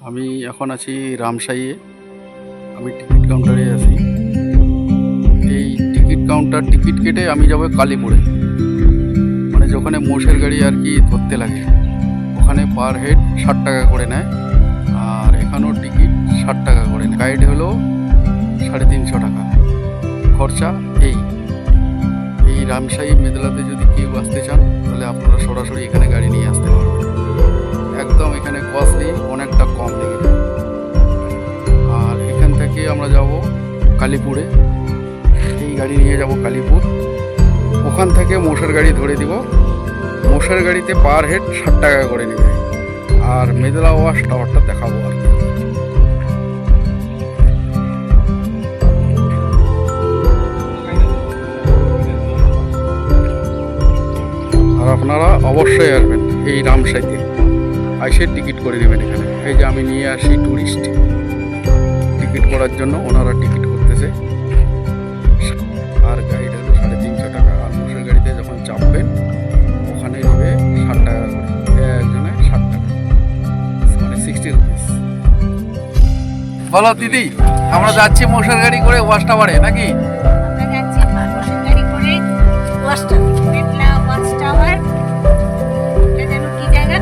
আমি এখন আছি রামসাইয়ে। আমি টিকিট কাউন্টারে আছি। এই টিকিট কাউন্টার টিকিট কেটে আমি যাব কালীপুরে, মানে যেখানে মোষের গাড়ি আর কি ধরতে লাগে। ওখানে পার হেড 60 টাকা করে নেয়, আর এখানেও টিকিট 60 টাকা করে নেয়। গাইড হলো 350 টাকা। খরচা এই এই রামসাই মেদলাতে যদি কেউ আসতে চান তাহলে আপনারা সরাসরি এখানে গাড়ি নিয়ে আসতে পারবেন। একদম এখানে কস্টলি অনেকটা কম লেগে যায়। আর এখান থেকে আমরা যাব কালীপুরে। এই গাড়ি নিয়ে যাব কালীপুর। ওখান থেকে মোষের গাড়ি ধরে দিব। মোষের গাড়িতে পার হেড 60 টাকা করে নেবে। আর মেদলা ওয়াশ টাওয়ারটা দেখাবো আর কি। আর আপনারা অবশ্যই আসবেন এই রামসাইতে, আইসে টিকিট করে নেবেন এখানে। এই যে আমি নিয়ে আসি টুরিস্ট টিকিট করার জন্য, ওনারা টিকিট করতেছে। আর গাইড হলো 350 টাকা। আর মোষের গাড়িতে যখন চাপবেন ওখানে নেবে 60 টাকা করে, একজনে 60 টাকা, মানে 60 রুপিস। বলো দিদি, আমরা যাচ্ছি মোষের গাড়ি করে ওয়াচ টাওয়ারে নাকি? আমরা যাচ্ছি মোষের গাড়ি করে watch tower, Medla watch tower. এটা যেন কি জায়গা?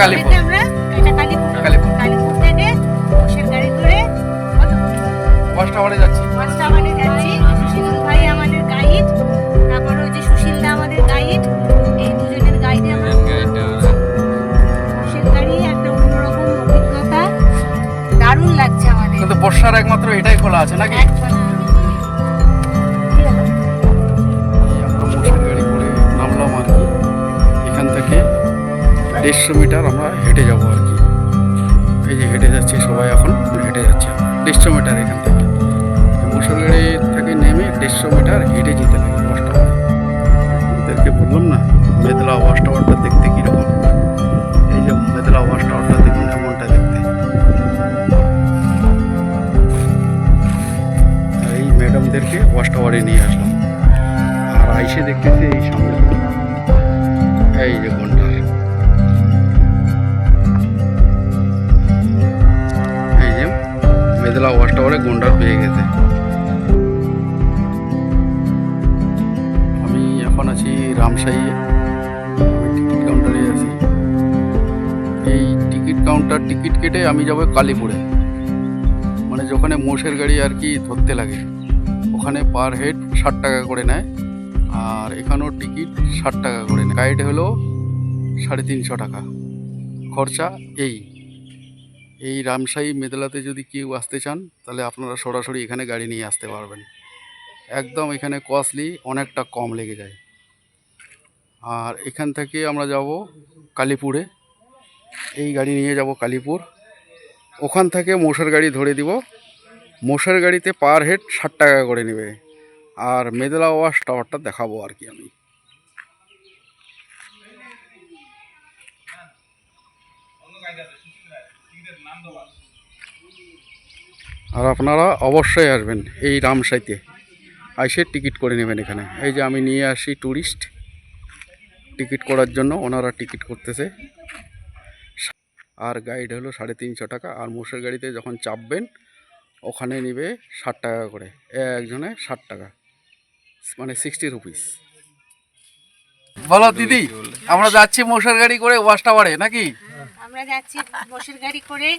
কালীপুর থেকে আমরা কালীপুর থেকে মোষের গাড়ি করে ওয়াচ টাওয়ারে যাচ্ছি। ওয়াচ টাওয়ারে যাচ্ছি। সুশীল ভাই আমাদের গাইড, তারপরে ওই যে সুশীল দা আমাদের গাইড। এই দুজনের গাইডে আমরা মোষের গাড়ি একটা অন্যরকম অভিজ্ঞতা, দারুণ লাগছে আমাদের। কিন্তু বর্ষার একমাত্র এটাই খোলা আছে নাকি? আমরা মোষের গাড়ি করে নামলাম আর কি। এখান থেকে 150 মিটার আমরা হেঁটে যাব আর কি। এই যে হেঁটে যাচ্ছি সবাই, এখন হেঁটে যাচ্ছি 150 মিটার এখান থেকে। মোষের গাড়ি থেকে নেমে 150 মিটার হেঁটে যেতে লাগে ওয়াচ টাওয়ারে। ওদেরকে বললাম না মেদলা ওয়াচ টাওয়ারটা দেখতে কীরকম। এই যে মেদলা ওয়াচ টাওয়ারটা দেখুন, এমনটা দেখতে। আর এই ম্যাডামদেরকে ওয়াচ টাওয়ারে নিয়ে আসলাম। আর আইসে দেখতেছি এই সামনে এই যে ঘন্টা, এই যে মেদলা ওয়াচ টাওয়ারে গন্ডার পেয়ে গেছে। আমি এখন আছি রামসাইয়ে। আমি টিকিট কাউন্টারে আছি। এই টিকিট কাউন্টার টিকিট কেটে আমি যাব কালীপুরে, মানে যেখানে মোষের গাড়ি আর কি ধরতে লাগে। ওখানে পার হেড 60 টাকা করে নেয়, আর এখানেও টিকিট 60 টাকা করে নেয়। গাইড হলো 350 টাকা। খরচা এই রামসাই মেদলাতে যদি কেউ আসতে চান তাহলে আপনারা সরাসরি এখানে গাড়ি নিয়ে আসতে পারবেন। একদম এখানে কস্টলি অনেকটা কম লেগে যায়। আর এখান থেকে আমরা যাব কালীপুরে। এই গাড়ি নিয়ে যাব কালীপুর। ওখান থেকে মোষের গাড়ি ধরে দিব। মোষের গাড়িতে পার হেড 60 টাকা করে নেবে। আর মেদলা ওয়াশ টাওয়ারটা দেখাবো আর কি আমি। আর আপনারা অবশ্যই আসবেন এই রামসাইতে, আইসে টিকিট করে নেবেন এখানে। এই যে আমি নিয়ে আসি টুরিস্ট টিকিট করার জন্য, ওনারা টিকিট করতেছে। আর গাইড হলো 350 টাকা। আর মোষের গাড়িতে যখন চাপবেন ওখানে নেবে 60 টাকা করে, একজনে 60 টাকা, মানে 60 রুপিস। বলো দিদি, আমরা যাচ্ছি মোষের গাড়ি করে ওয়াচ টাওয়ারে নাকি? আমরা যাচ্ছি মোষের গাড়ি করে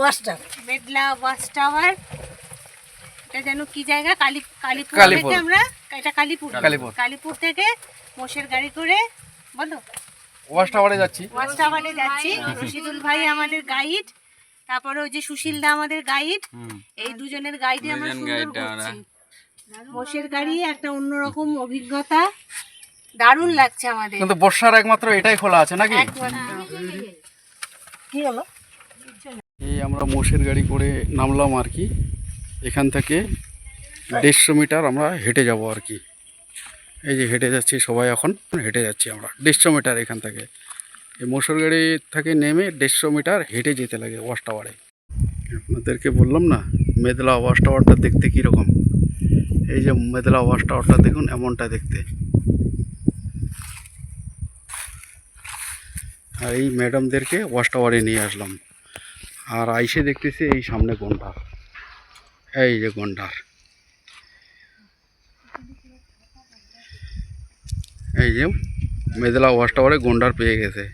watch tower, Medla watch tower. এটা যেন কি জায়গা? কালীপুর থেকে আমরা কালীপুর থেকে মোষের গাড়ি করে ওয়াচ টাওয়ারে যাচ্ছি। ওয়াচ টাওয়ারে যাচ্ছি। সুশীল ভাই আমাদের গাইড, তারপরে ওই যে সুশীল দা আমাদের গাইড। এই দুজনের গাইডে আমরা সুন্দর ঘুরছি। মোষের গাড়ি একটা অন্যরকম অভিজ্ঞতা, দারুণ লাগছে আমাদের। কিন্তু বর্ষার একমাত্র এটাই খোলা আছে নাকি? কি হলো? এই আমরা মোষের গাড়ি করে নামলাম আর কি। এখান থেকে 150 মিটার আমরা হেঁটে যাব আর কি। এই যে হেঁটে যাচ্ছি সবাই, এখন হেঁটে যাচ্ছি আমরা 150 মিটার এখান থেকে। এই মোষের গাড়ি থেকে নেমে 150 মিটার হেঁটে যেতে লাগে ওয়াচ টাওয়ারে। আপনাদেরকে বললাম না মেদলা ওয়াচ টাওয়ারটা দেখতে কীরকম। এই যে মেদলা ওয়াচ টাওয়ারটা দেখুন, এমনটা দেখতে। আর এই ম্যাডামদেরকে ওয়াচ টাওয়ারে নিয়ে আসলাম। আর আইসে দেখতেছি এই সামনে গন্ডার, এই যে গন্ডার, এই যে মেদলা ওয়াচ টাওয়ারে গন্ডার পেয়ে গেছে।